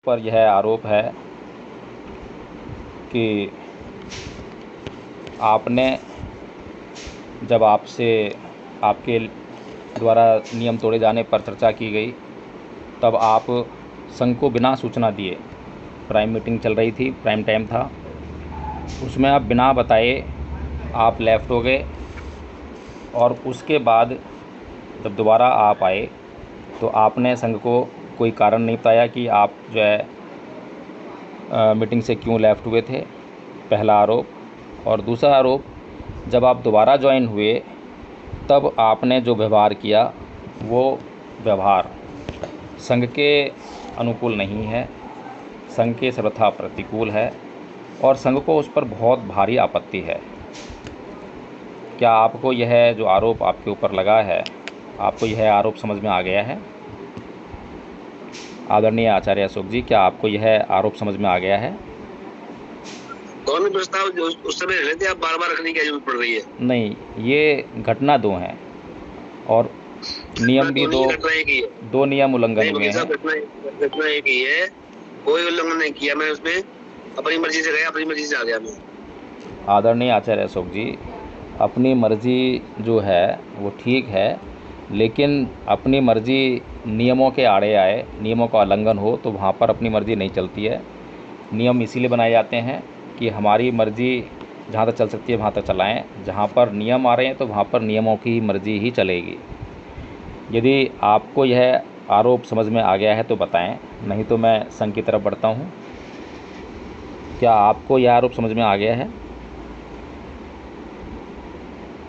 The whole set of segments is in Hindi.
पर यह आरोप है कि आपने जब आपसे आपके द्वारा नियम तोड़े जाने पर चर्चा की गई तब आप संघ को बिना सूचना दिए, प्राइम मीटिंग चल रही थी, प्राइम टाइम था, उसमें आप बिना बताए आप लेफ़्ट हो गए और उसके बाद जब दोबारा आप आए तो आपने संघ को कोई कारण नहीं बताया कि आप जो है मीटिंग से क्यों लेफ़्ट हुए थे, पहला आरोप। और दूसरा आरोप, जब आप दोबारा ज्वाइन हुए तब आपने जो व्यवहार किया वो व्यवहार संघ के अनुकूल नहीं है, संघ के सर्वथा प्रतिकूल है और संघ को उस पर बहुत भारी आपत्ति है। क्या आपको यह जो आरोप आपके ऊपर लगा है, आपको यह आरोप समझ में आ गया है? आदरणीय आचार्य अशोक जी, क्या आपको यह आरोप समझ में आ गया है? दोनों प्रस्ताव जो उस समय रहे थे, आप बार बार रखने की जरूरत पड़ रही है। नहीं, ये घटना दो हैं और नियम भी दो नियम उल्लंघन हुए हैं। घटना एक ही है, कोई उल्लंघन नहीं किया मैं उसमें, अपनी मर्जी से गया, अपनी मर्जी से आ गया मैं। आदरणीय आचार्य अशोक जी, अपनी मर्जी जो है वो ठीक है, लेकिन अपनी मर्जी नियमों के आड़े आए, नियमों का उल्लंघन हो तो वहाँ पर अपनी मर्जी नहीं चलती है। नियम इसीलिए बनाए जाते हैं कि हमारी मर्जी जहाँ तक चल सकती है वहाँ तक चलाएं, जहाँ पर नियम आ रहे हैं तो वहाँ पर नियमों की मर्जी ही चलेगी। यदि आपको यह आरोप समझ में आ गया है तो बताएं, नहीं तो मैं संघ की तरफ बढ़ता हूँ। क्या आपको यह आरोप समझ में आ गया है?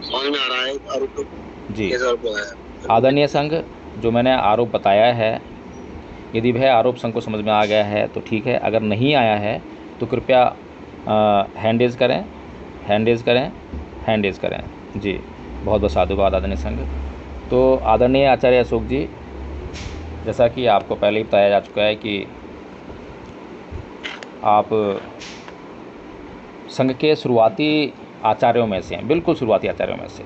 समझ में आ रहा है आरोप जी। कैसा आरोप लगाया? आदरणीय संघ, जो मैंने आरोप बताया है, यदि वह आरोप संघ को समझ में आ गया है तो ठीक है, अगर नहीं आया है तो कृपया हैंड रेज करें, हैंड रेज करें, हैंड रेज करें। जी, बहुत बहुत साधुवाद आदरणीय संघ। तो आदरणीय आचार्य अशोक जी, जैसा कि आपको पहले ही बताया जा चुका है कि आप संघ के शुरुआती आचार्यों में से हैं, बिल्कुल शुरुआती आचार्यों में से,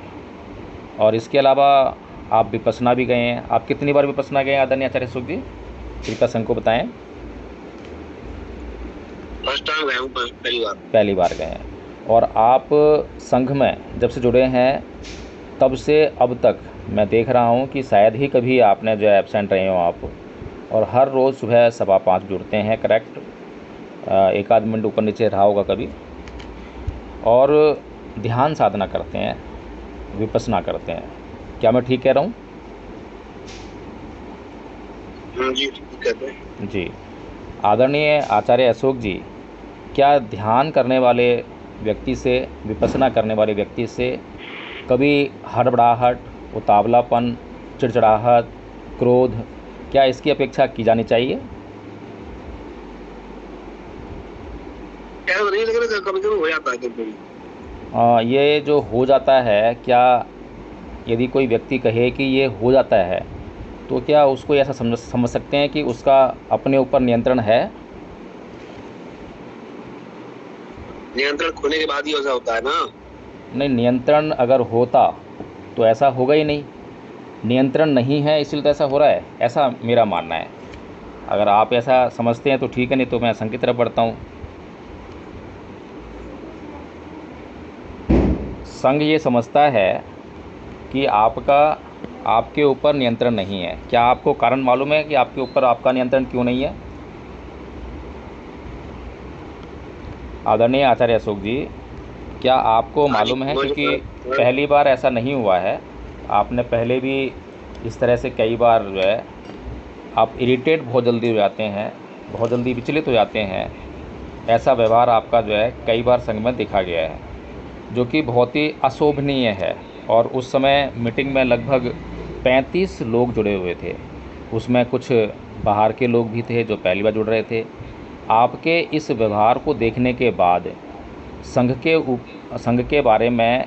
और इसके अलावा आप विपश्यना भी गए हैं। आप कितनी बार विपश्यना गए हैं आदरणीय आचार्य अशोक जी, कृपया संघ को बताएं। फर्स्ट टाइम गया हूँ, पहली बार गए हैं। और आप संघ में जब से जुड़े हैं तब से अब तक मैं देख रहा हूँ कि शायद ही कभी आपने जो है एब्सेंट रहे हो आप, और हर रोज़ सुबह 5:15 जुड़ते हैं, करेक्ट? एक आध मिनट ऊपर नीचे रहा होगा कभी, और ध्यान साधना करते हैं, विपश्यना करते हैं। क्या मैं ठीक कह रहा हूँ? जी ठीक कहते हैं। जी। आदरणीय आचार्य अशोक जी, क्या ध्यान करने वाले व्यक्ति से, विपश्यना करने वाले व्यक्ति से कभी हड़बड़ाहट, उतावलापन, चिड़चिड़ाहट, क्रोध, क्या इसकी अपेक्षा की जानी चाहिए? क्या नहीं, लेकिन कभी कभी हो जाता है कभी। ये जो हो जाता है, क्या यदि कोई व्यक्ति कहे कि ये हो जाता है तो क्या उसको ऐसा समझ सकते हैं कि उसका अपने ऊपर नियंत्रण है? नियंत्रण खोने के बाद ही ऐसा होता है ना। नहीं, नियंत्रण अगर होता तो ऐसा होगा ही नहीं। नियंत्रण नहीं है इसलिए तो ऐसा हो रहा है, ऐसा मेरा मानना है। अगर आप ऐसा समझते हैं तो ठीक है, नहीं तो मैं संघ की तरफ बढ़ता हूँ। संघ ये समझता है कि आपके ऊपर नियंत्रण नहीं है। क्या आपको कारण मालूम है कि आपके ऊपर आपका नियंत्रण क्यों नहीं है? आदरणीय आचार्य अशोक जी, क्या आपको मालूम है, क्योंकि पहली बार ऐसा नहीं हुआ है, आपने पहले भी इस तरह से कई बार जो है आप इरिटेट बहुत जल्दी हो जाते हैं, बहुत जल्दी विचलित हो जाते हैं, ऐसा व्यवहार आपका जो है कई बार संघ में देखा गया है, जो कि बहुत ही अशोभनीय है। और उस समय मीटिंग में लगभग 35 लोग जुड़े हुए थे, उसमें कुछ बाहर के लोग भी थे जो पहली बार जुड़ रहे थे। आपके इस व्यवहार को देखने के बाद संघ के बारे में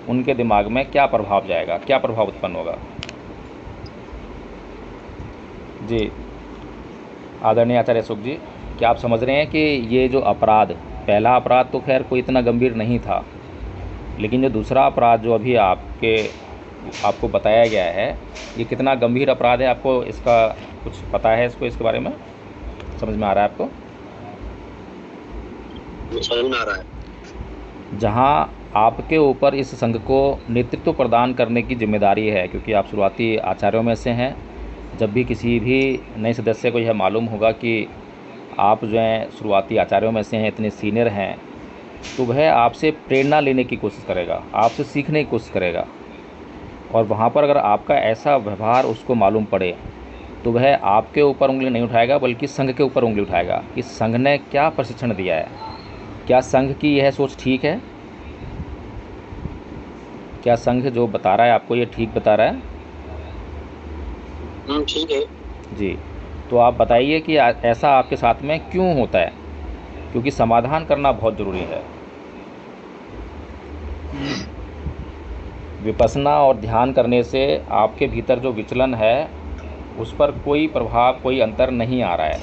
उनके दिमाग में क्या प्रभाव जाएगा, क्या प्रभाव उत्पन्न होगा? जी, आदरणीय आचार्य अशोक जी, क्या आप समझ रहे हैं कि ये जो अपराध, पहला अपराध तो खैर कोई इतना गंभीर नहीं था, लेकिन जो दूसरा अपराध जो अभी आपको बताया गया है, ये कितना गंभीर अपराध है? आपको इसका कुछ पता है, इसके बारे में? समझ में आ रहा है आपको? समझ में आ रहा है। जहाँ आपके ऊपर इस संघ को नेतृत्व प्रदान करने की जिम्मेदारी है, क्योंकि आप शुरुआती आचार्यों में से हैं। जब भी किसी भी नए सदस्य को यह मालूम होगा कि आप जो हैं शुरुआती आचार्यों में से हैं, इतने सीनियर हैं, तो वह आपसे प्रेरणा लेने की कोशिश करेगा, आपसे सीखने की कोशिश करेगा। और वहाँ पर अगर आपका ऐसा व्यवहार उसको मालूम पड़े तो वह आपके ऊपर उंगली नहीं उठाएगा, बल्कि संघ के ऊपर उंगली उठाएगा कि संघ ने क्या प्रशिक्षण दिया है, क्या संघ की यह सोच ठीक है, क्या संघ जो बता रहा है आपको ये ठीक बता रहा है? ठीक है। जी, तो आप बताइए कि ऐसा आपके साथ में क्यों होता है, क्योंकि समाधान करना बहुत ज़रूरी है। विपश्यना और ध्यान करने से आपके भीतर जो विचलन है उस पर कोई प्रभाव, कोई अंतर नहीं आ रहा है।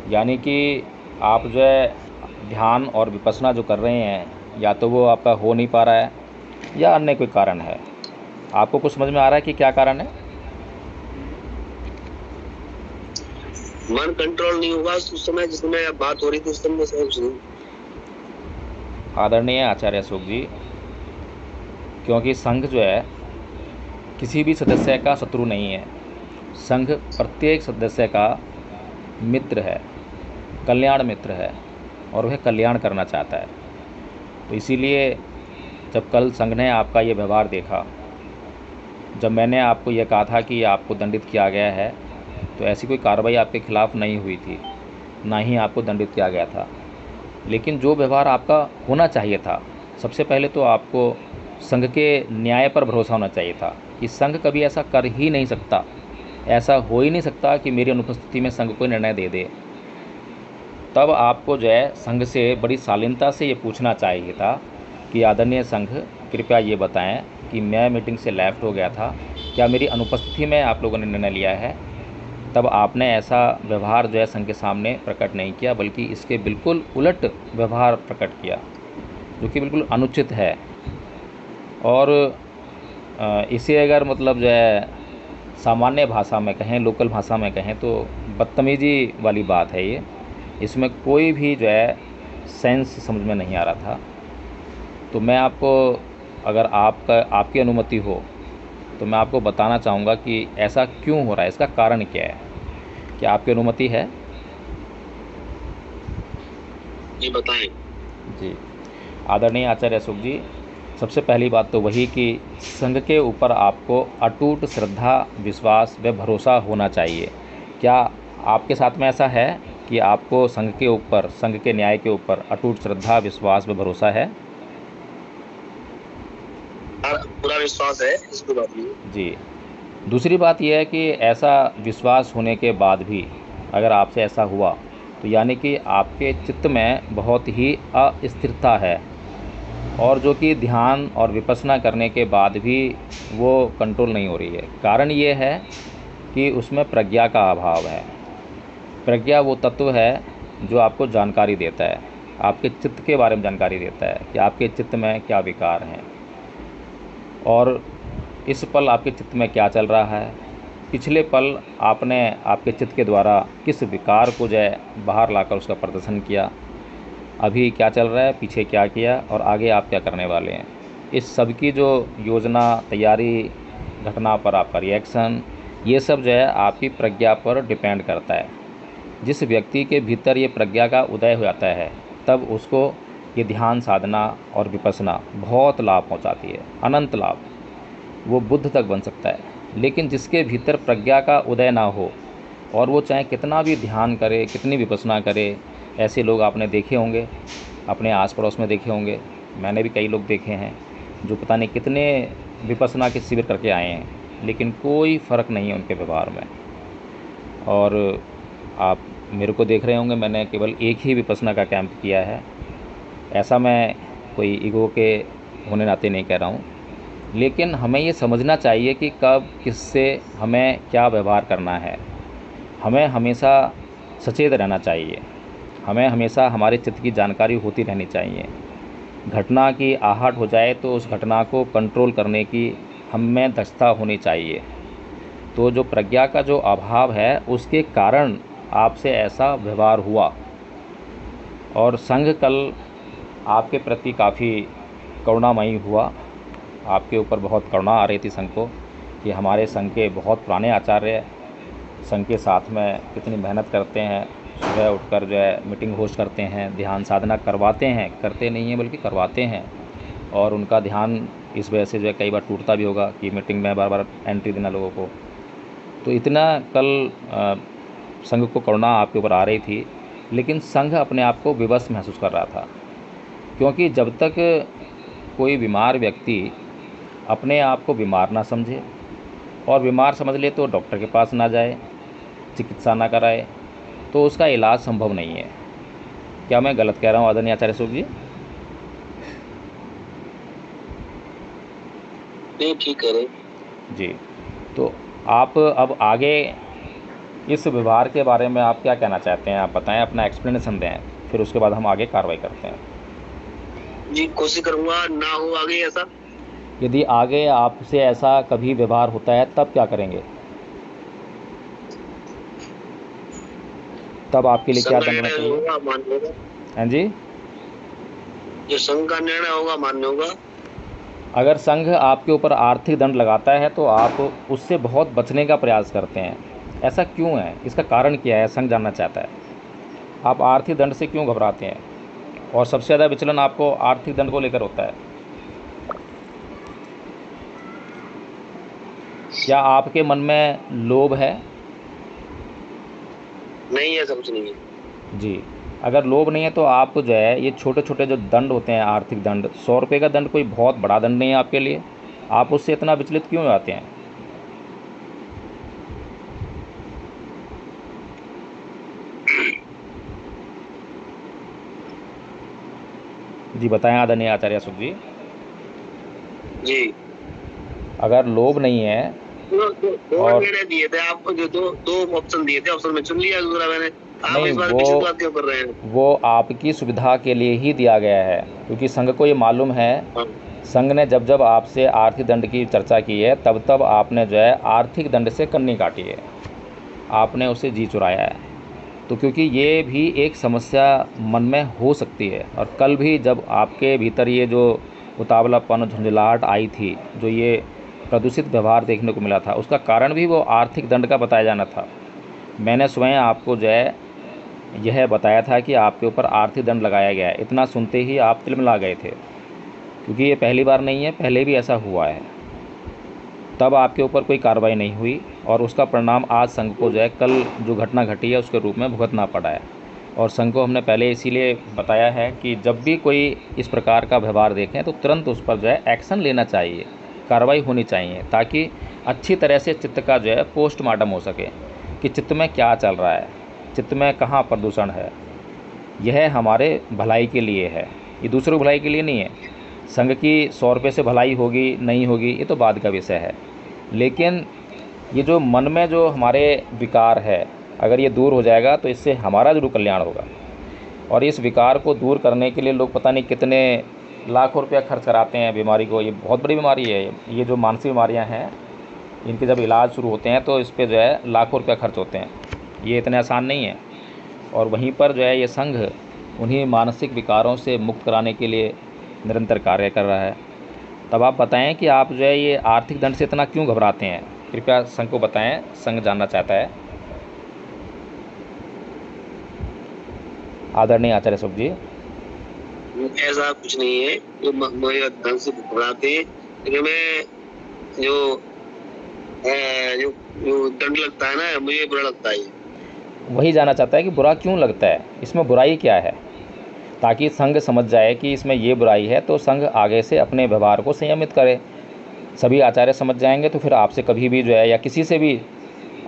यानी कि आप जो है ध्यान और विपश्यना जो कर रहे हैं, या तो वो आपका हो नहीं पा रहा है या अन्य कोई कारण है। आपको कुछ समझ में आ रहा है कि क्या कारण है? मन कंट्रोल नहीं होगा उस समय जिस समय बात हो रही थी, उस समय समझ नहीं। आदरणीय आचार्य अशोक जी, क्योंकि संघ जो है किसी भी सदस्य का शत्रु नहीं है। संघ प्रत्येक सदस्य का मित्र है, कल्याण मित्र है, और वह कल्याण करना चाहता है। तो इसीलिए जब कल संघ ने आपका ये व्यवहार देखा, जब मैंने आपको यह कहा था कि आपको दंडित किया गया है, तो ऐसी कोई कार्रवाई आपके खिलाफ़ नहीं हुई थी, ना ही आपको दंडित किया गया था। लेकिन जो व्यवहार आपका होना चाहिए था, सबसे पहले तो आपको संघ के न्याय पर भरोसा होना चाहिए था कि संघ कभी ऐसा कर ही नहीं सकता, ऐसा हो ही नहीं सकता कि मेरी अनुपस्थिति में संघ कोई निर्णय दे दे। तब आपको जो है संघ से बड़ी शालीनता से ये पूछना चाहिए था कि आदरणीय संघ, कृपया ये बताएं कि मैं मीटिंग से लेफ्ट हो गया था, क्या मेरी अनुपस्थिति में आप लोगों ने निर्णय लिया है? तब आपने ऐसा व्यवहार जो है संघ के सामने प्रकट नहीं किया, बल्कि इसके बिल्कुल उलट व्यवहार प्रकट किया, जो कि बिल्कुल अनुचित है। और इसे अगर मतलब जो है सामान्य भाषा में कहें, लोकल भाषा में कहें, तो बदतमीज़ी वाली बात है ये। इसमें कोई भी जो है सेंस समझ में नहीं आ रहा था। तो मैं आपको, अगर आपकी अनुमति हो तो मैं आपको बताना चाहूँगा कि ऐसा क्यों हो रहा है, इसका कारण क्या है। क्या आपकी अनुमति है? ये बताएं। जी, आदरणीय आचार्य अशोक जी, सबसे पहली बात तो वही कि संघ के ऊपर आपको अटूट श्रद्धा, विश्वास व भरोसा होना चाहिए। क्या आपके साथ में ऐसा है कि आपको संघ के ऊपर, संघ के न्याय के ऊपर अटूट श्रद्धा, विश्वास व भरोसा है? पूरा विश्वास है, इसको बात नहीं। जी, दूसरी बात यह है कि ऐसा विश्वास होने के बाद भी अगर आपसे ऐसा हुआ, तो यानी कि आपके चित्त में बहुत ही अस्थिरता है, और जो कि ध्यान और विपश्यना करने के बाद भी वो कंट्रोल नहीं हो रही है। कारण ये है कि उसमें प्रज्ञा का अभाव है। प्रज्ञा वो तत्व है जो आपको जानकारी देता है, आपके चित्त के बारे में जानकारी देता है कि आपके चित्त में क्या विकार हैं, और इस पल आपके चित्त में क्या चल रहा है, पिछले पल आपने आपके चित्त के द्वारा किस विकार को जो है बाहर लाकर उसका प्रदर्शन किया, अभी क्या चल रहा है, पीछे क्या किया, और आगे आप क्या करने वाले हैं। इस सब की जो योजना, तैयारी, घटना पर आपका रिएक्शन, ये सब जो है आपकी प्रज्ञा पर डिपेंड करता है। जिस व्यक्ति के भीतर ये प्रज्ञा का उदय हो जाता है, तब उसको ये ध्यान साधना और विपश्यना बहुत लाभ पहुंचाती है, अनंत लाभ। वो बुद्ध तक बन सकता है। लेकिन जिसके भीतर प्रज्ञा का उदय ना हो, और वो चाहे कितना भी ध्यान करे, कितनी विपश्यना करे, ऐसे लोग आपने देखे होंगे, अपने आस पड़ोस में देखे होंगे, मैंने भी कई लोग देखे हैं जो पता नहीं कितने विपश्यना के शिविर करके आए हैं, लेकिन कोई फ़र्क नहीं है उनके व्यवहार में। और आप मेरे को देख रहे होंगे, मैंने केवल एक ही विपश्यना का कैंप किया है। ऐसा मैं कोई ईगो के होने नाते नहीं कह रहा हूँ, लेकिन हमें ये समझना चाहिए कि कब किससे हमें क्या व्यवहार करना है। हमें हमेशा सचेत रहना चाहिए, हमें हमेशा हमारे चित्त की जानकारी होती रहनी चाहिए। घटना की आहट हो जाए तो उस घटना को कंट्रोल करने की हम में दक्षता होनी चाहिए। तो जो प्रज्ञा का जो अभाव है, उसके कारण आपसे ऐसा व्यवहार हुआ और संघ कल आपके प्रति काफ़ी करुणामयी हुआ, आपके ऊपर बहुत करुणा आ रही थी संघ को कि हमारे संघ के बहुत पुराने आचार्य संघ के साथ में कितनी मेहनत करते हैं, सुबह उठकर जो है मीटिंग होस्ट करते हैं, ध्यान साधना करवाते हैं, करते नहीं हैं बल्कि करवाते हैं, और उनका ध्यान इस वजह से जो है कई बार टूटता भी होगा कि मीटिंग में बार बार एंट्री देना लोगों को। तो इतना कल संघ को करुणा आपके ऊपर आ रही थी, लेकिन संघ अपने आप को विवश महसूस कर रहा था, क्योंकि जब तक कोई बीमार व्यक्ति अपने आप को बीमार ना समझे और बीमार समझ ले तो डॉक्टर के पास ना जाए, चिकित्सा ना कराए, तो उसका इलाज संभव नहीं है। क्या मैं गलत कह रहा हूँ आदरणीय आचार्य अशोक जी? नहीं, ठीक कह रहे जी। तो आप अब आगे इस व्यवहार के बारे में आप क्या कहना चाहते हैं, आप बताएं, अपना एक्सप्लेनेशन दें, फिर उसके बाद हम आगे कार्रवाई करते हैं। जी, कोशिश करूँगा ना हो आगे ऐसा। यदि आगे आपसे ऐसा कभी व्यवहार होता है तब क्या करेंगे? तब आपके लिए क्या करना चाहिए? मान्य होगा। हाँ जी, जो संघ का निर्णय होगा मान्य होगा। अगर संघ आपके ऊपर आर्थिक दंड लगाता है तो आप उससे बहुत बचने का प्रयास करते हैं, ऐसा क्यों है? इसका कारण क्या है? संघ जानना चाहता है। आप आर्थिक दंड से क्यों घबराते हैं और सबसे ज़्यादा विचलन आपको आर्थिक दंड को लेकर होता है? क्या आपके मन में लोभ है? नहीं, ऐसा कुछ नहीं है जी। अगर लोभ नहीं है तो आप जो है ये छोटे छोटे जो दंड होते हैं, आर्थिक दंड, 100 रुपये का दंड कोई बहुत बड़ा दंड नहीं है आपके लिए, आप उससे इतना विचलित क्यों आते हैं? जी बताएं आदरणीय आचार्य अशोक जी। जी। अगर लोभ नहीं है और मैंने दिए थे आपको, जो दो ऑप्शन दिए थे, ऑप्शन में चुन लिया दूसरा मैंने। आप नहीं, इस बार पीछे बात क्यों कर रहे हैं? वो आपकी सुविधा के लिए ही दिया गया है, क्योंकि संघ को ये मालूम है, संघ ने जब जब आपसे आर्थिक दंड की चर्चा की है तब तब आपने जो है आर्थिक दंड से कन्नी काटी है, आपने उसे जी चुराया है। तो क्योंकि ये भी एक समस्या मन में हो सकती है, और कल भी जब आपके भीतर ये जो उतावलापन, झुंझलाहट आई थी, जो ये प्रदूषित व्यवहार देखने को मिला था, उसका कारण भी वो आर्थिक दंड का बताया जाना था। मैंने स्वयं आपको जो है यह बताया था कि आपके ऊपर आर्थिक दंड लगाया गया है। इतना सुनते ही आप तिलमिला गए थे, क्योंकि ये पहली बार नहीं है, पहले भी ऐसा हुआ है। तब आपके ऊपर कोई कार्रवाई नहीं हुई और उसका परिणाम आज संघ को जो है कल जो घटना घटी है उसके रूप में भुगतना पड़ा है। और संघ को हमने पहले इसीलिए बताया है कि जब भी कोई इस प्रकार का व्यवहार देखें तो तुरंत उस पर जो है एक्शन लेना चाहिए, कार्रवाई होनी चाहिए, ताकि अच्छी तरह से चित्त का जो है पोस्टमार्टम हो सके कि चित्त में क्या चल रहा है, चित्त में कहाँ प्रदूषण है। यह हमारे भलाई के लिए है, ये दूसरों की भलाई के लिए नहीं है। संघ की 100 रुपये से भलाई होगी नहीं होगी ये तो बाद का विषय है, लेकिन ये जो मन में जो हमारे विकार है, अगर ये दूर हो जाएगा तो इससे हमारा जरूर कल्याण होगा। और इस विकार को दूर करने के लिए लोग पता नहीं कितने लाखों रुपया खर्च कराते हैं बीमारी को। ये बहुत बड़ी बीमारी है, ये जो मानसिक बीमारियां हैं, इनके जब इलाज शुरू होते हैं तो इस पर जो है लाखों रुपया खर्च होते हैं, ये इतने आसान नहीं है। और वहीं पर जो है ये संघ उन्हीं मानसिक विकारों से मुक्त कराने के लिए निरंतर कार्य कर रहा है। तब आप बताएं कि आप जो है ये आर्थिक दंड से इतना क्यों घबराते हैं? कृपया संघ को बताएं, संघ जानना चाहता है। आदरणीय आचार्य अशोक जी। ऐसा कुछ नहीं है, जो मुझे धन से घबराते हैं, लेकिन मैं जो जो दंड लगता है ना, मुझे बुरा लगता है। वही जानना चाहता है कि बुरा क्यों लगता है, इसमें बुराई क्या है, ताकि संघ समझ जाए कि इसमें ये बुराई है तो संघ आगे से अपने व्यवहार को संयमित करे। सभी आचार्य समझ जाएंगे तो फिर आपसे कभी भी जो है या किसी से भी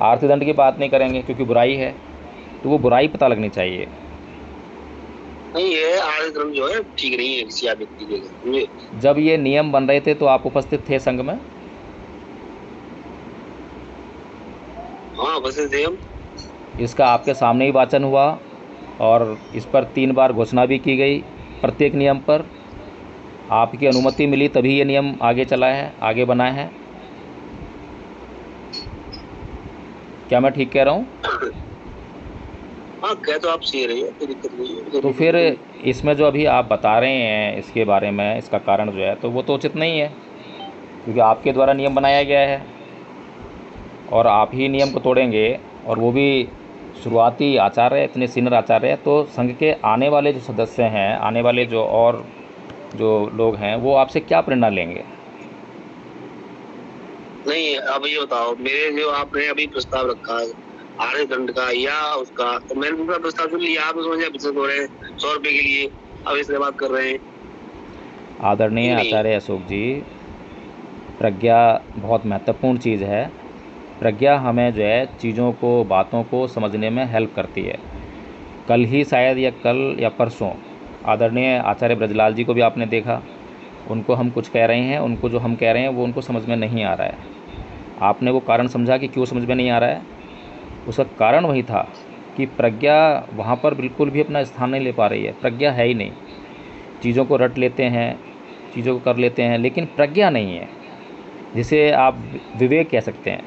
आर्थिक दंड की बात नहीं करेंगे, क्योंकि बुराई है तो वो बुराई पता लगनी चाहिए। नहीं, ये आर्थिक दंड जो है ठीक नहीं है किसी व्यक्ति के लिए। जब ये नियम बन रहे थे तो आप उपस्थित थे संघ में? हाँ, उपस्थित थे हम। इसका आपके सामने ही वाचन हुआ और इस पर 3 बार घोषणा भी की गई। प्रत्येक नियम पर आपकी अनुमति मिली तभी ये नियम आगे चला है, आगे बना है। क्या मैं ठीक कह रहा हूँ? हाँ, कह तो आप सही रही है, कोई दिक्कत नहीं है। तो फिर इसमें जो अभी आप बता रहे हैं इसके बारे में, इसका कारण जो है, तो वो तो उचित नहीं है, क्योंकि आपके द्वारा नियम बनाया गया है और आप ही नियम को तोड़ेंगे, और वो भी शुरुआती आचार्य, इतने सीनियर आचार्य, तो संघ के आने वाले जो सदस्य हैं, आने वाले जो और जो लोग हैं, वो आपसे क्या प्रेरणा लेंगे? नहीं, अब ये बताओ, मेरे जो आपने अभी प्रस्ताव रखा है आर्थिक दंड का या उसका, तो मैंने दूसरा प्रस्ताव सुन लिया, आप समझे बिजनेस हो रहे हैं 100 रुपए के लिए, अब इससे बात कर रहे हैं। आदरणीय नहीं, आचार्य अशोक जी, प्रज्ञा बहुत महत्वपूर्ण चीज़ है। प्रज्ञा हमें जो है चीज़ों को, बातों को समझने में हेल्प करती है। कल ही शायद, या कल या परसों, आदरणीय आचार्य ब्रजलाल जी को भी आपने देखा, उनको हम कुछ कह रहे हैं, उनको जो हम कह रहे हैं वो उनको समझ में नहीं आ रहा है। आपने वो कारण समझा कि क्यों समझ में नहीं आ रहा है? उसका कारण वही था कि प्रज्ञा वहाँ पर बिल्कुल भी अपना स्थान नहीं ले पा रही है। प्रज्ञा है ही नहीं। चीज़ों को रट लेते हैं, चीज़ों को कर लेते हैं, लेकिन प्रज्ञा नहीं है, जिसे आप विवेक कह सकते हैं।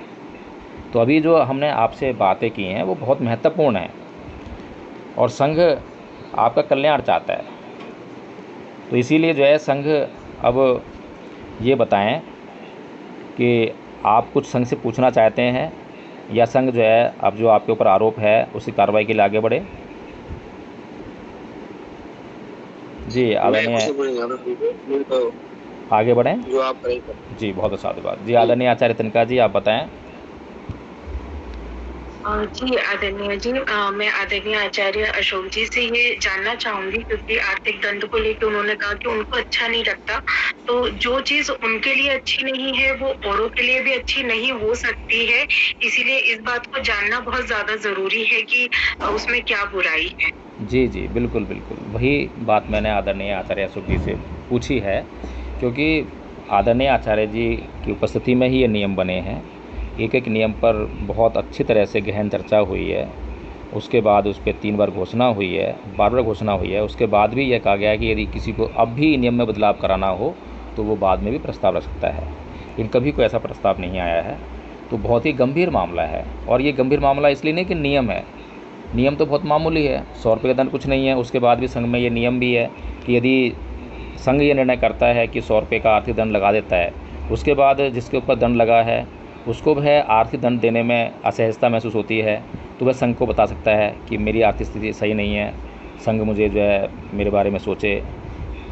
तो अभी जो हमने आपसे बातें की हैं वो बहुत महत्वपूर्ण हैं, और संघ आपका कल्याण चाहता है। तो इसीलिए जो है संघ, अब ये बताएं कि आप कुछ संघ से पूछना चाहते हैं, या संघ जो है अब जो आपके ऊपर आरोप है उसी कार्रवाई के लिए आगे बढ़े? जी मैं आदरणीय, कुछ नहीं बोलूंगा, मैं तो आगे बढ़ें। जो आप करेंगे। जी बहुत साधु बात। जी आदरणीय आचार्य तनका जी, आप बताएं। जी आदरणीय जी, मैं आदरणीय आचार्य अशोक जी से ये जानना चाहूंगी, क्योंकि आर्थिक दंड को लेकर उन्होंने कहा कि उनको अच्छा नहीं लगता, तो जो चीज उनके लिए अच्छी नहीं है वो औरों के लिए भी अच्छी नहीं हो सकती है, इसीलिए इस बात को जानना बहुत ज्यादा जरूरी है कि उसमें क्या बुराई है। जी जी बिल्कुल बिल्कुल, वही बात मैंने आदरणीय आचार्य अशोक जी से पूछी है, क्योंकि आदरणीय आचार्य जी की उपस्थिति में ही ये नियम बने हैं। एक एक नियम पर बहुत अच्छी तरह से गहन चर्चा हुई है, उसके बाद उस पर 3 बार घोषणा हुई है, बार घोषणा हुई है। उसके बाद भी यह कहा गया है कि यदि किसी को अब भी नियम में बदलाव कराना हो तो वो बाद में भी प्रस्ताव रख सकता है, लेकिन कभी कोई ऐसा प्रस्ताव नहीं आया है। तो बहुत ही गंभीर मामला है, और ये गंभीर मामला इसलिए नहीं कि नियम है, नियम तो बहुत मामूली है, 100 रुपये का दंड कुछ नहीं है। उसके बाद भी संघ में ये नियम भी है कि यदि संघ ये निर्णय करता है कि 100 रुपये का आर्थिक दंड लगा देता है, उसके बाद जिसके ऊपर दंड लगा है उसको वह आर्थिक दंड देने में असहजता महसूस होती है, तो वह संघ को बता सकता है कि मेरी आर्थिक स्थिति सही नहीं है, संघ मुझे जो है मेरे बारे में सोचे।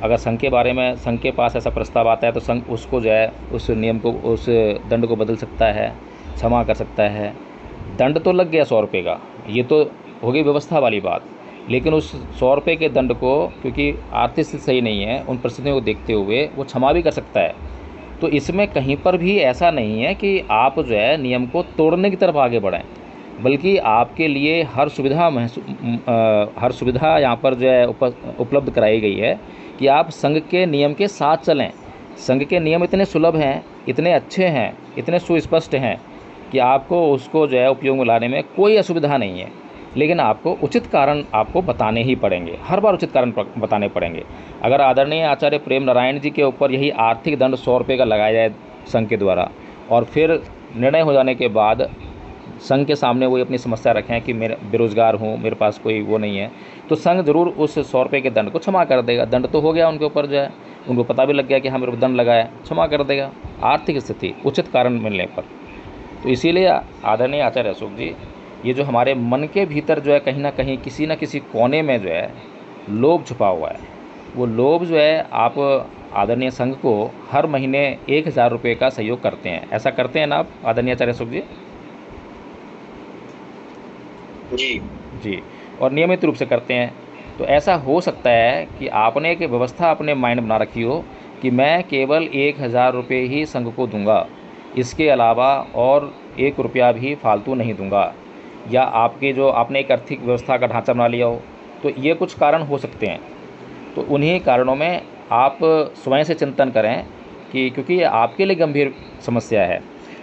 अगर संघ के बारे में, संघ के पास ऐसा प्रस्ताव आता है, तो संघ उसको जो है उस नियम को, उस दंड को बदल सकता है, क्षमा कर सकता है। दंड तो लग गया 100 रुपये का, ये तो हो गई व्यवस्था वाली बात, लेकिन उस 100 रुपये के दंड को, क्योंकि आर्थिक स्थिति सही नहीं है, उन परिस्थितियों को देखते हुए वो क्षमा भी कर सकता है। तो इसमें कहीं पर भी ऐसा नहीं है कि आप जो है नियम को तोड़ने की तरफ आगे बढ़ें, बल्कि आपके लिए हर सुविधा यहाँ पर जो है उपलब्ध कराई गई है कि आप संघ के नियम के साथ चलें। संघ के नियम इतने सुलभ हैं, इतने अच्छे हैं, इतने सुस्पष्ट हैं कि आपको उसको जो है उपयोग में लाने में कोई असुविधा नहीं है, लेकिन आपको उचित कारण आपको बताने ही पड़ेंगे, हर बार उचित कारण बताने पड़ेंगे। अगर आदरणीय आचार्य प्रेम नारायण जी के ऊपर यही आर्थिक दंड 100 रुपये का लगाया जाए संघ के द्वारा, और फिर निर्णय हो जाने के बाद संघ के सामने वो अपनी समस्या रखें कि मैं बेरोज़गार हूँ, मेरे पास कोई वो नहीं है, तो संघ ज़रूर उस 100 रुपये के दंड को क्षमा कर देगा। दंड तो हो गया उनके ऊपर, जो है उनको पता भी लग गया कि हाँ मेरे को दंड लगा है, क्षमा कर देगा आर्थिक स्थिति उचित कारण मिलने पर। तो इसीलिए आदरणीय आचार्य अशोक जी, ये जो हमारे मन के भीतर जो है कहीं ना कहीं, किसी न किसी कोने में जो है लोभ छुपा हुआ है, वो लोभ जो है, आप आदरणीय संघ को हर महीने 1000 रुपये का सहयोग करते हैं, ऐसा करते हैं ना आप आदरणीय आचार्य अशोक जी? जी जी, और नियमित रूप से करते हैं। तो ऐसा हो सकता है कि आपने एक व्यवस्था अपने माइंड बना रखी हो कि मैं केवल 1000 रुपये ही संघ को दूंगा, इसके अलावा और 1 रुपया भी फालतू नहीं दूंगा, या आपके जो आपने एक आर्थिक व्यवस्था का ढांचा बना लिया हो। तो ये कुछ कारण हो सकते हैं। तो उन्हीं कारणों में आप स्वयं से चिंतन करें कि, क्योंकि ये आपके लिए गंभीर समस्या है,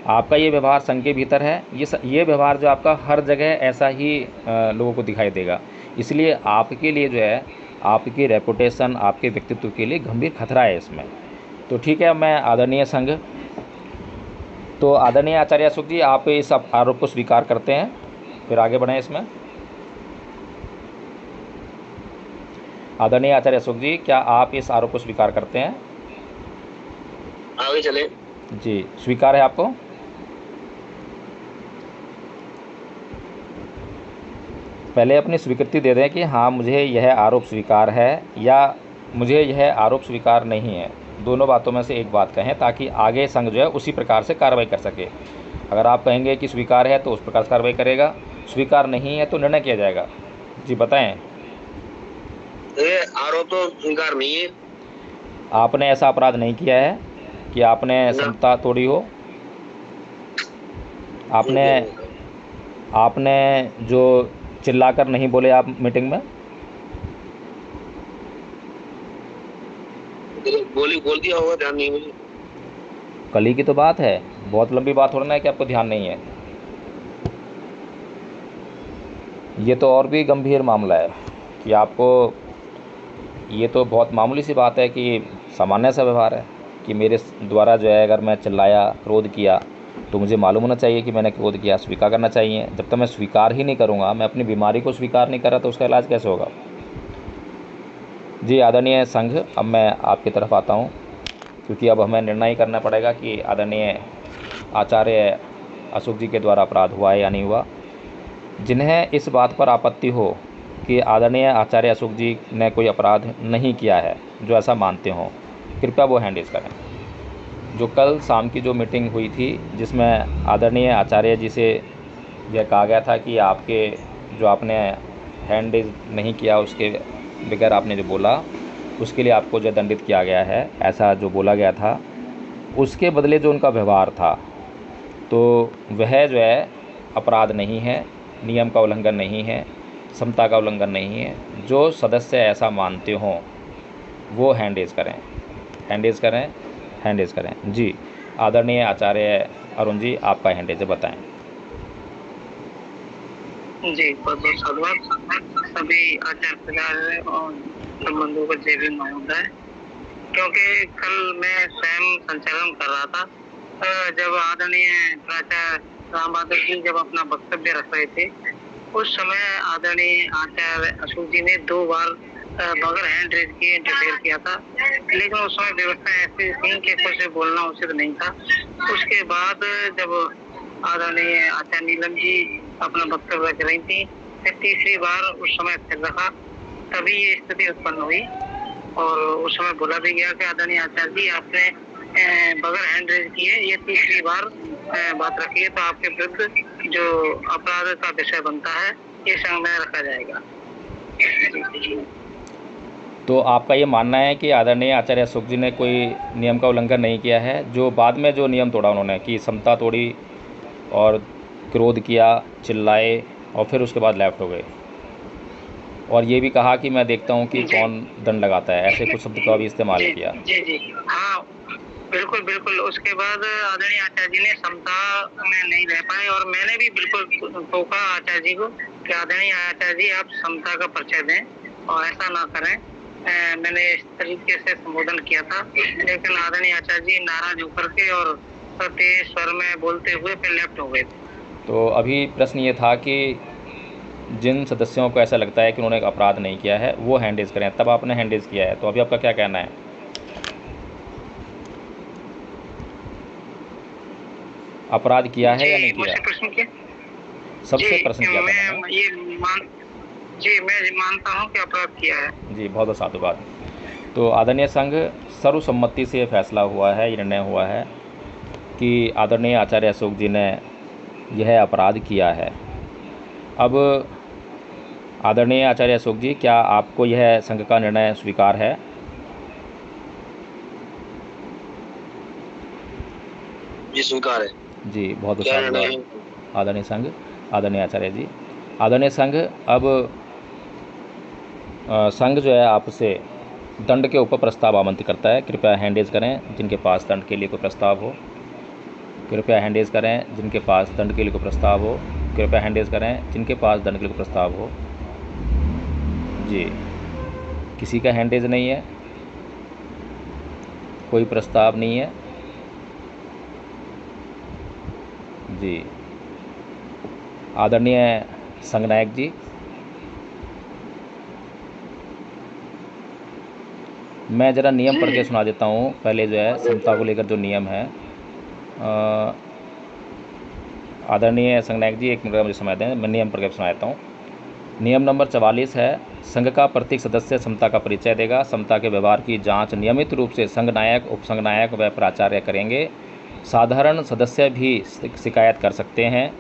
आपका ये व्यवहार संघ के भीतर है, ये व्यवहार जो आपका हर जगह ऐसा ही लोगों को दिखाई देगा, इसलिए आपके लिए जो है, आपकी रेपुटेशन, आपके व्यक्तित्व के लिए गंभीर खतरा है इसमें। तो ठीक है, मैं आदरणीय संघ, तो आदरणीय आचार्य अशोक जी, आप इस आरोप को स्वीकार करते हैं, फिर आगे बढ़ें इसमें। आदरणीय आचार्य अशोक जी, क्या आप इस आरोप को स्वीकार करते हैं? आगे चले। जी, स्वीकार है आपको? पहले अपनी स्वीकृति दे दें कि हाँ मुझे यह आरोप स्वीकार है या मुझे यह आरोप स्वीकार नहीं है। दोनों बातों में से एक बात कहें ताकि आगे संघ जो है उसी प्रकार से कार्रवाई कर सके। अगर आप कहेंगे कि स्वीकार है तो उस प्रकार से कार्रवाई करेगा, स्वीकार नहीं है तो निर्णय किया जाएगा। जी बताएं। ये आरोप तो स्वीकार नहीं है। आपने ऐसा अपराध नहीं किया है कि आपने समता तोड़ी हो। आपने जो चिल्लाकर नहीं बोले आप मीटिंग में, बोल दिया होगा, ध्यान नहीं मुझे। कल ही की तो बात है, बहुत लंबी बात हो रहा है कि आपको ध्यान नहीं है। ये तो और भी गंभीर मामला है कि आपको, ये तो बहुत मामूली सी बात है कि सामान्य सा व्यवहार है कि मेरे द्वारा जो है अगर मैं चिल्लाया, क्रोध किया तो मुझे मालूम होना चाहिए कि मैंने क्रोध किया, स्वीकार करना चाहिए। जब तक मैं स्वीकार ही नहीं करूँगा, मैं अपनी बीमारी को स्वीकार नहीं कर रहा तो उसका इलाज कैसे होगा? जी आदरणीय संघ, अब मैं आपकी तरफ आता हूँ क्योंकि अब हमें निर्णय करना पड़ेगा कि आदरणीय आचार्य अशोक जी के द्वारा अपराध हुआ है या नहीं हुआ। जिन्हें इस बात पर आपत्ति हो कि आदरणीय आचार्य अशोक जी ने कोई अपराध नहीं किया है, जो ऐसा मानते हों, कृपया वो हैंड रेज़ करें। जो कल शाम की जो मीटिंग हुई थी जिसमें आदरणीय आचार्य जी से यह कहा गया था कि आपके जो आपने हैंड रेज़ नहीं किया उसके बगैर आपने जो बोला उसके लिए आपको जो दंडित किया गया है, ऐसा जो बोला गया था, उसके बदले जो उनका व्यवहार था तो वह जो है अपराध नहीं है, नियम का उल्लंघन नहीं है, समता का उल्लंघन नहीं है। जो सदस्य ऐसा मानते हों वो हैंड रेज़ करें, हैंड रेज़ करें, हैंड रेज़ करें। जी आदरणीय आचार्य अरुण जी, आपका हैंड रेज़ बताएं। जी बहुत बहुत धन्यवाद सभी आचार्य प्रचार और संबंधों को जय भी महोदय। क्योंकि कल मैं स्वयं संचालन कर रहा था जब आदरणीय प्राचार्य राम बहादुर जी जब अपना वक्तव्य रख रहे थे, उस समय आदरणीय आचार्य अशोक जी ने 2 बार बगैर हैंड रेज किए इंटरफेयर किया था, लेकिन उस समय व्यवस्था ऐसी थी कि कुछ बोलना उचित नहीं था। उसके बाद जब आदरणीय आचार्य नीलम जी अपना वक्तव्य रख रही थी, फिर तीसरी बार उस समय स्थिर रखा, तभी ये स्थिति उत्पन्न हुई और उस समय बोला भी गया कि आदरणीय आचार्य जी आपने बगैर हैंड रेज किए ये तीसरी बार बात रखी है, तो आपके विरुद्ध जो अपराध का विषय बनता है ये संज्ञान में रखा जाएगा। तो आपका ये मानना है कि आदरणीय आचार्य अशोक जी ने कोई नियम का उल्लंघन नहीं किया है, जो बाद में जो नियम तोड़ा उन्होंने कि समता तोड़ी और क्रोध किया, चिल्लाए और फिर उसके बाद लेफ्ट हो गए, और ये भी कहा कि मैं देखता हूँ कि कौन दंड लगाता है, ऐसे कुछ शब्द का भी इस्तेमाल किया। जी जी हाँ बिल्कुल बिल्कुल। उसके बाद आदरणीय आचार्य जी ने समता में नहीं रह पाए और मैंने भी बिल्कुल टोका आचार्य जी को कि आदरणीय आचार्य जी आप समता का परिचय दें और ऐसा ना करें। मैंने इस तरीके से संबोधन किया था, लेकिन आदरणीय आचार्य जी नाराज होकर के और तेज स्वर में बोलते हुए फिर लेफ्ट हो गए। तो अभी प्रश्न ये था कि जिन सदस्यों को ऐसा लगता है कि उन्होंने एक अपराध नहीं किया है वो हैंड रेज करें, तब आपने हैंड रेज किया है, तो अभी आपका क्या कहना है? अपराध किया है या नहीं किया? सबसे प्रश्न किया था मैं मानता हूं कि अपराध किया है। जी बहुत बहुत साधुवाद। तो आदरणीय संघ, सर्वसम्मति से फैसला हुआ है, ये निर्णय हुआ है कि आदरणीय आचार्य अशोक जी ने यह अपराध किया है। अब आदरणीय आचार्य अशोक जी, क्या आपको यह संघ का निर्णय स्वीकार है? जी स्वीकार है। जी बहुत बहुत साधुवाद आदरणीय संघ, आदरणीय आचार्य जी। आदरणीय संघ, अब संघ जो है आपसे दंड के ऊपर प्रस्ताव आमंत्रित करता है। कृपया हैंड रेज करें जिनके पास दंड के लिए कोई प्रस्ताव हो। कृपया हैंड रेज करें जिनके पास दंड के लिए कोई प्रस्ताव हो। कृपया हैंड रेज करें जिनके पास दंड के लिए कोई प्रस्ताव हो। जी किसी का हैंड रेज नहीं है, कोई प्रस्ताव नहीं है। जी आदरणीय संघ नायक जी, मैं ज़रा नियम पढ़ जी। के सुना देता हूँ। पहले जो है समता को लेकर जो नियम है, आदरणीय संघनायक जी एक मिनट मुझे समय दें, मैं नियम पढ़ के सुना देता हूँ। नियम नंबर 44 है, संघ का प्रत्येक सदस्य समता का परिचय देगा। समता के व्यवहार की जांच नियमित रूप से संघ नायक, उपसंघ नायक व प्राचार्य करेंगे। साधारण सदस्य भी शिकायत कर सकते हैं।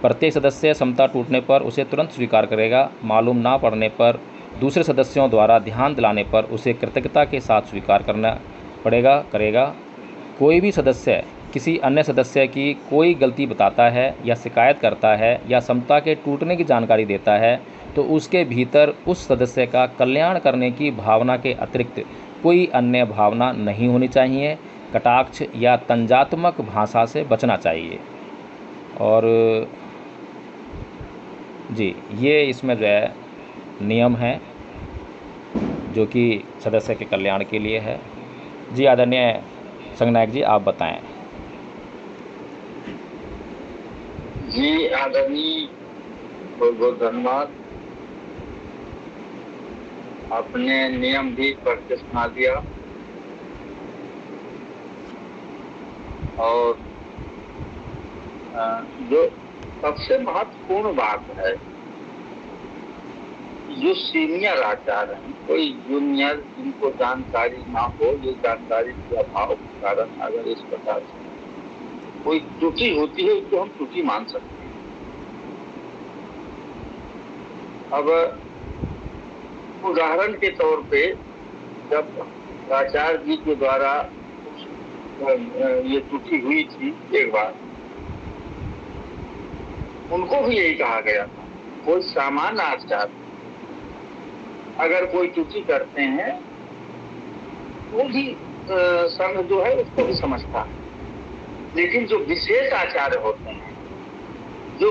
प्रत्येक सदस्य समता टूटने पर उसे तुरंत स्वीकार करेगा। मालूम ना पड़ने पर दूसरे सदस्यों द्वारा ध्यान दिलाने पर उसे कृतज्ञता के साथ स्वीकार करना करेगा। कोई भी सदस्य किसी अन्य सदस्य की कोई गलती बताता है या शिकायत करता है या समता के टूटने की जानकारी देता है तो उसके भीतर उस सदस्य का कल्याण करने की भावना के अतिरिक्त कोई अन्य भावना नहीं होनी चाहिए। कटाक्ष या तंजात्मक भाषा से बचना चाहिए। और जी, ये इसमें जो है नियम है जो कि सदस्य के कल्याण के लिए है। जी आदरणीय संघनायक जी, आप बताएं। जी आदरणीय, बहुत बहुत धन्यवाद। आपने नियम भी पढ़ के सुना दिया और जो सबसे महत्वपूर्ण बात है, जो सीनियर आचार्य हैं, कोई जूनियर जिनको जानकारी ना हो, ये जानकारी के अभाव के कारण अगर इस प्रकार से कोई त्रुटि होती है तो हम त्रुटि मान सकते हैं। अब उदाहरण के तौर पे जब आचार्य जी के द्वारा ये त्रुटि हुई थी एक बार, उनको भी यही कहा गया था, कोई सामान्य आचार्य अगर कोई त्रुटि करते हैं वो भी संघ जो है उसको भी समझता है, लेकिन जो विशेष आचार्य होते हैं, जो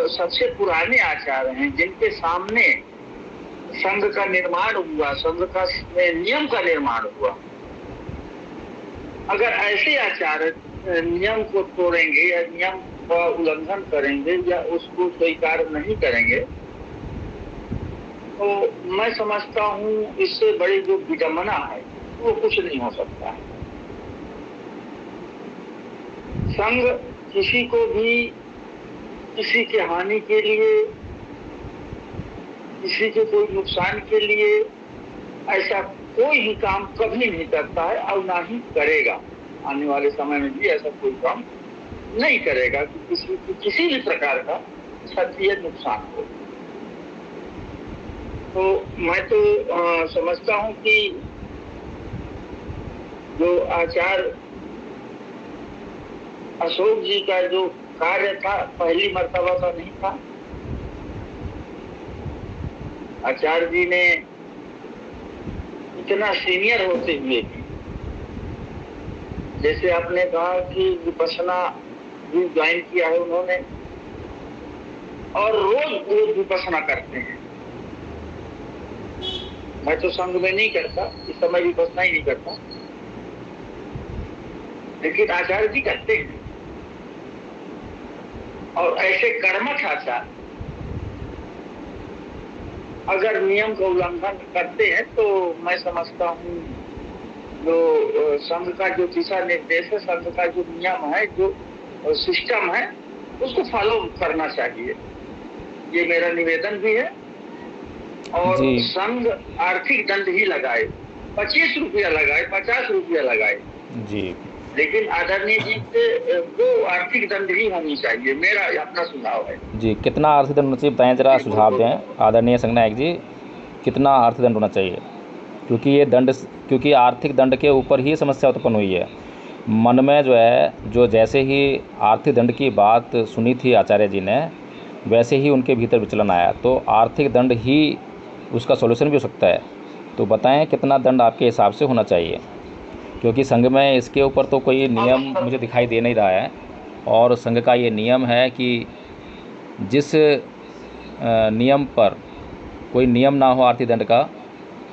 सबसे पुराने आचार्य हैं, जिनके सामने संघ का निर्माण हुआ, संघ का नियम का निर्माण हुआ, अगर ऐसे आचार्य नियम को तोड़ेंगे या नियम का उल्लंघन करेंगे या उसको स्वीकार नहीं करेंगे तो मैं समझता हूँ इससे बड़ी जो विडंबना है वो कुछ नहीं हो सकता है। संघ किसी को भी किसी के हानि के लिए, किसी के कोई नुकसान के लिए ऐसा कोई भी काम कभी नहीं करता है और ना ही करेगा। आने वाले समय में भी ऐसा कोई काम नहीं करेगा कि किसी भी प्रकार का क्षत्रिय नुकसान हो। तो मैं तो समझता हूँ कि जो आचार्य अशोक जी का जो कार्य था पहली मर्तबा का नहीं था। आचार्य जी ने इतना सीनियर होते हुए भी, जैसे आपने कहा कि विपश्यना भी ज्वाइन किया है उन्होंने और रोज विपश्यना करते हैं। मैं तो संघ में नहीं करता, इस समय विपश्यना ही नहीं करता, लेकिन आचार्य जी करते हैं। और ऐसे कर्मठ आचार्य अगर नियम का उल्लंघन करते हैं तो मैं समझता हूँ जो संघ का जो दिशा निर्देश है, संघ का जो नियम है, जो सिस्टम है, उसको फॉलो करना चाहिए। ये मेरा निवेदन भी है। और संघ आर्थिक दंड ही लगाए, 25 रुपया लगाए, 50 रुपया लगाए जी, लेकिन आदरणीय जी से वो आर्थिक दंड ही होनी चाहिए, मेरा अपना सुझाव है। जी, कितना आर्थिक दंड होना चाहिए बताएं जरा, सुझाव दें आदरणीय संघनायक जी, कितना आर्थिक दंड होना चाहिए? क्योंकि ये दंड, क्योंकि आर्थिक दंड के ऊपर ही समस्या उत्पन्न हुई है। मन में जो है, जो जैसे ही आर्थिक दंड की बात सुनी थी आचार्य जी ने, वैसे ही उनके भीतर विचलन आया। तो आर्थिक दंड ही उसका सॉल्यूशन भी हो सकता है। तो बताएं कितना दंड आपके हिसाब से होना चाहिए, क्योंकि संघ में इसके ऊपर तो कोई नियम मुझे दिखाई दे नहीं रहा है। और संघ का ये नियम है कि जिस नियम पर कोई नियम ना हो आर्थिक दंड का,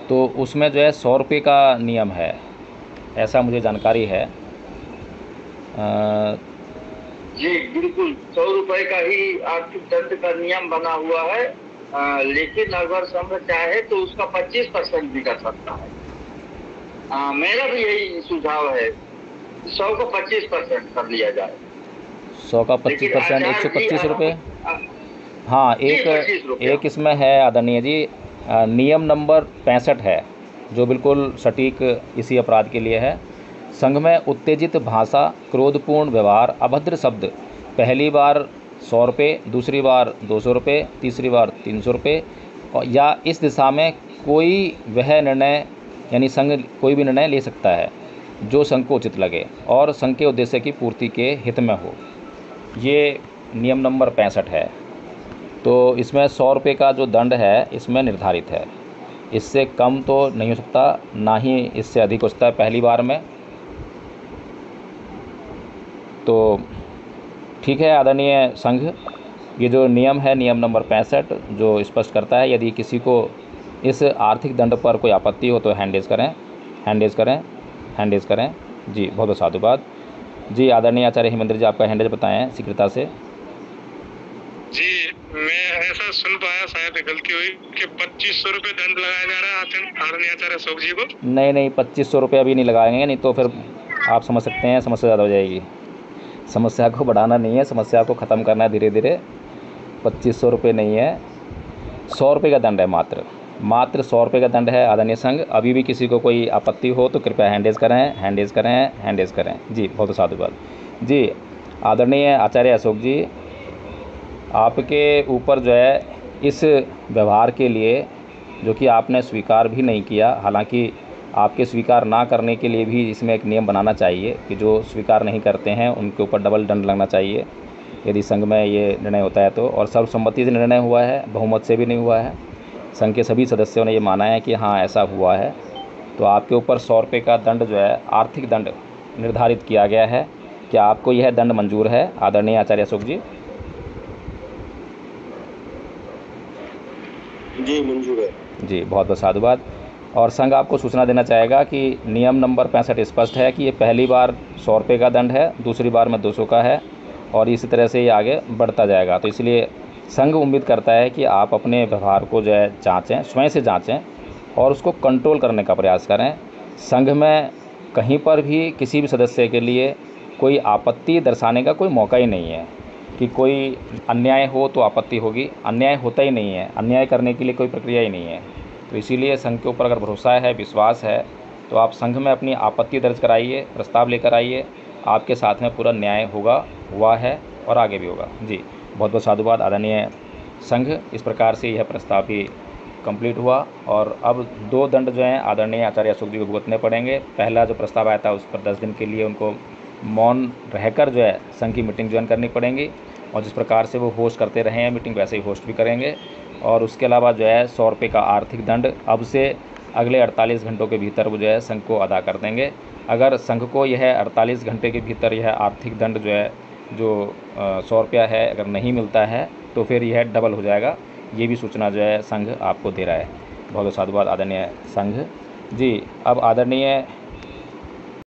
तो उसमें जो है 100 रुपये का नियम है, ऐसा मुझे जानकारी है। जी बिल्कुल, 100 रुपए का ही आर्थिक दंड का नियम बना हुआ है। लेकिन अगर संघ चाहे तो उसका 25% भी कर सकता है। मेरा भी यही सुझाव है, 100 को 25% कर लिया जाए। 100 का 25%, लेकिन आचार्य जी 125 रुपये। आप हाँ, जी, 25 रुपया। एक इसमें है आदरणीय जी, नियम नंबर 65 है जो बिल्कुल सटीक इसी अपराध के लिए है। संघ में उत्तेजित भाषा, क्रोधपूर्ण व्यवहार, अभद्र शब्द पहली बार 100 रुपये, दूसरी बार 200 रुपये, तीसरी बार 300 रुपये, या इस दिशा में कोई वह निर्णय, यानी संघ कोई भी निर्णय ले सकता है जो संघ को उचित लगे और संघ के उद्देश्य की पूर्ति के हित में हो। ये नियम नंबर 65 है। तो इसमें 100 रुपये का जो दंड है इसमें निर्धारित है, इससे कम तो नहीं हो सकता, ना ही इससे अधिक हो सकता है पहली बार में। तो ठीक है आदरणीय संघ, ये जो नियम है, नियम नंबर 65 जो स्पष्ट करता है यदि किसी को इस आर्थिक दंड पर कोई आपत्ति हो तो हैंड रेज करें, हैंड रेज करें, हैंड रेज करें। जी बहुत बहुत साधुवाद। जी आदरणीय आचार्य हेमेंद्र जी, आपका हैंड रेज बताएं शीघ्रता से। जी मैं ऐसा सुन पाया, शायद गलती हुई कि 2500 रुपये दंड लगाया जा रहा है आदरणीय आचार्य अशोक जी को। नहीं 2500 रुपये अभी नहीं लगाएंगे, नहीं तो फिर आप समझ सकते हैं समस्या ज़्यादा हो जाएगी। समस्या को बढ़ाना नहीं है, समस्या को ख़त्म करना है धीरे धीरे। 2500 रुपये नहीं है, 100 रुपये का दंड है, मात्र 100 रुपये का दंड है आदरणीय संघ। अभी भी किसी को कोई आपत्ति हो तो कृपया हैंड रेज करें, हैंड रेज करें, हैंड रेज करें। जी बहुत साधुवाद। जी आदरणीय आचार्य अशोक जी, आपके ऊपर जो है इस व्यवहार के लिए, जो कि आपने स्वीकार भी नहीं किया, हालांकि आपके स्वीकार ना करने के लिए भी इसमें एक नियम बनाना चाहिए कि जो स्वीकार नहीं करते हैं उनके ऊपर डबल दंड लगना चाहिए यदि संघ में ये निर्णय होता है तो। और सर्वसम्मति से निर्णय हुआ है, बहुमत से भी नहीं हुआ है। संघ के सभी सदस्यों ने ये माना है कि हाँ ऐसा हुआ है। तो आपके ऊपर 100 रुपये का दंड जो है, आर्थिक दंड निर्धारित किया गया है। क्या आपको यह दंड मंजूर है आदरणीय आचार्य अशोक जी? जी मंजूर है। जी बहुत बहुत साधुवाद। और संघ आपको सूचना देना चाहेगा कि नियम नंबर 65 स्पष्ट है कि ये पहली बार 100 रुपये का दंड है, दूसरी बार में 200 का है, और इसी तरह से ये आगे बढ़ता जाएगा। तो इसलिए संघ उम्मीद करता है कि आप अपने व्यवहार को जो है जाँचें, स्वयं से जाँचें और उसको कंट्रोल करने का प्रयास करें। संघ में कहीं पर भी किसी भी सदस्य के लिए कोई आपत्ति दर्शाने का कोई मौका ही नहीं है कि कोई अन्याय हो तो आपत्ति होगी, अन्याय होता ही नहीं है, अन्याय करने के लिए कोई प्रक्रिया ही नहीं है। तो इसीलिए संघ के ऊपर अगर भरोसा है, विश्वास है, तो आप संघ में अपनी आपत्ति दर्ज कराइए, प्रस्ताव लेकर आइए, आपके साथ में पूरा न्याय होगा, हुआ है और आगे भी होगा। जी बहुत बहुत साधुवाद आदरणीय संघ। इस प्रकार से यह प्रस्ताव भी कंप्लीट हुआ और अब 2 दंड जो हैं आदरणीय आचार्य अशोक जी को भुगतने पड़ेंगे। पहला जो प्रस्ताव आया था उस पर 10 दिन के लिए उनको मौन रहकर जो है संघ की मीटिंग ज्वाइन करनी पड़ेगी, और जिस प्रकार से वो होस्ट करते रहे हैं मीटिंग वैसे ही होस्ट भी करेंगे। और उसके अलावा जो है 100 रुपये का आर्थिक दंड अब से अगले 48 घंटों के भीतर वो जो है संघ को अदा कर देंगे। अगर संघ को यह 48 घंटे के भीतर यह आर्थिक दंड जो है, जो 100 रुपया है, अगर नहीं मिलता है तो फिर यह डबल हो जाएगा। ये भी सूचना जो है संघ आपको दे रहा है। बहुत बहुत साधुवाद आदरणीय संघ। जी अब आदरणीय